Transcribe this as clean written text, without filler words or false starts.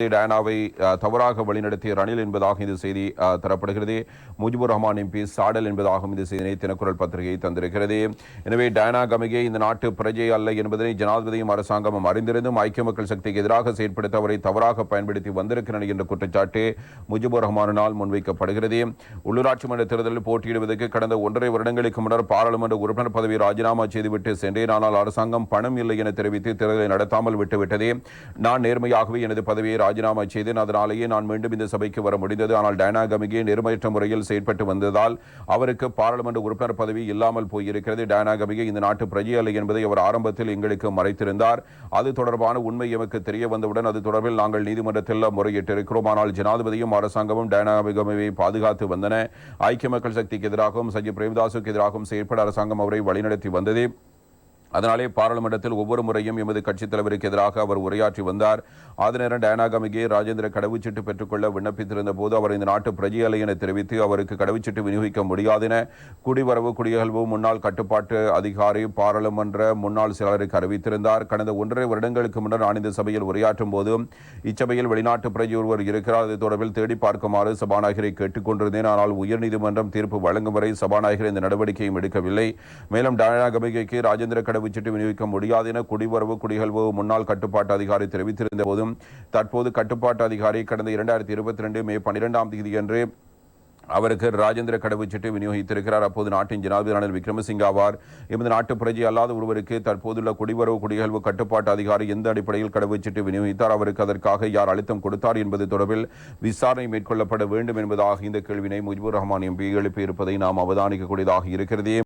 டயானாவை தவறாக வழிநடத்திய ரணில் என்பதாக இந்த செய்தி தரப்படுகிறது. முஜிபுர் ரஹ்மான் எம்பி சாடல் என்பதாகவும் இந்த செய்தியை தினக்குரல் பத்திரிகை தந்திருக்கிறது. எனவே டயானா கமிகே இந்த நாட்டு பிரஜை அல்ல என்பதனை ஜனாதிபதியும் அரசாங்கமும் அறிந்திருந்தும் ஐக்கிய மக்கள் சக்திக்கு எதிராக செயற்படுத்த அவரை தவறாக பயன்படுத்தி வந்திருக்கிறார் என்ற குற்றச்சாட்டு முஜிபுர் ரஹ்மானால் முன்வைக்கப்படுகிறது. உள்ளூராட்சி மன்ற தேர்தலில் போட்டியிடுவதற்கு கடந்த 1.5 வருடங்களுக்கு முன்னர் பாராளுமன்ற உறுப்பினர் பதவியை ராஜினாமா செய்துவிட்டு சென்றேன். ஆனால் அரசாங்கம் பணம் இல்லை என தெரிவித்து தேர்தலை நடத்தாமல் விட்டுவிட்டது. நான் நேர்மையாகவே எனது பதவியை ராஜினாமா செய்தேன். அதனாலேயே நான் மீண்டும் இந்த சபைக்கு வர முடிந்தது. ஆனால் டயானா கமிகே நேர்மையற்ற முறையில் செயற்பட்டு வந்ததால் அவருக்கு பாராளுமன்ற உறுப்பினர் பதவி இல்லாமல் போயிருக்கிறது. டயானா கமிகே இந்த நாட்டு பிரஜை அல்ல என்பதை அவர் ஆரம்பத்தில் எங்களுக்கு மறைத்திருந்தார். அது தொடர்பான உண்மை எமக்கு தெரிய வந்தவுடன் அது தொடர்பில் நாங்கள் நீதிமன்றத்தில் முறையிட்டிருக்கிறோம். ஆனால் ஜனாதிபதியும் அரசாங்கமும் டயானா கமிகேவை பாதுகாத்து வந்தன. ஐக்கிய மக்கள் சக்திக்கு எதிராகவும் சஜித் பிரேமதாசுக்கு எதிராகவும் செயற்பட அரசாங்கம் அவரை வழிநடத்தி வந்தது. அதனாலே பாராளுமன்றத்தில் ஒவ்வொரு முறையும் எமது கட்சித் தலைவருக்கு எதிராக அவர் உரையாற்றி வந்தார். அதே நேரம் டயானா கமிகே ராஜேந்திர கடவுச்சீட்டு பெற்றுக்கொள்ள விண்ணப்பித்திருந்த போது அவர் இந்த நாட்டு பிரஜை அல்ல என தெரிவித்து அவருக்கு கடவுச்சீட்டு விநியோகிக்க முடியாது என குடிவரவு குடியகல்வு முன்னாள் கட்டுப்பாட்டு அதிகாரி பாராளுமன்ற முன்னாள் செயலருக்கு அறிவித்திருந்தார். கடந்த 1.5 வருடங்களுக்கு முன்னர் நான் இந்த சபையில் உரையாற்றும் போது இச்சபையில் வெளிநாட்டு பிரஜை ஒருவர் இருக்கிறார், அது தொடர்பில் தேடி பார்க்குமாறு சபாநாயகரை கேட்டுக் கொண்டிருந்தேன். ஆனால் உயர்நீதிமன்றம் தீர்ப்பு வழங்கும் வரை சபாநாயகர் இந்த நடவடிக்கையும் எடுக்கவில்லை. மேலும் டயானா கமிகேக்கு ராஜேந்திர கடவுச்சீட்டு விநியோகிக்க முடியாது என குடிவரவு குடியகல்வு முன்னாள் கட்டுப்பாட்டு அதிகாரி தெரிவித்திருந்த போதும் தற்போது கட்டுப்பாட்டு அதிகாரி கடந்த 2022 மே 12ஆம் தேதியன்று அவருக்கு ராஜேந்திர கடவுச்சீட்டு விநியோகித்திருக்கிறார். அப்போது நாட்டின் ஜனாதிபதி ரணில் விக்ரமசிங்கே ஆவார். எமது நாட்டு பிரஜை அல்லாத ஒருவருக்கு தற்போதுள்ள குடிவரவு குடியகல்வு கட்டுப்பாட்டு அதிகாரி எந்த அடிப்படையில் கடவுச்சீட்டு விநியோகித்தார், அவருக்கு அதற்காக யார் அழுத்தம் கொடுத்தார் என்பது தொடர்பில் விசாரணை மேற்கொள்ளப்பட வேண்டும் என்பதாக இந்த கேள்வினை முஜிபுர் ரஹ்மான் எம்பி எழுப்பியிருப்பதை நாம் அவதானிக்கக்கூடியதாக இருக்கிறது.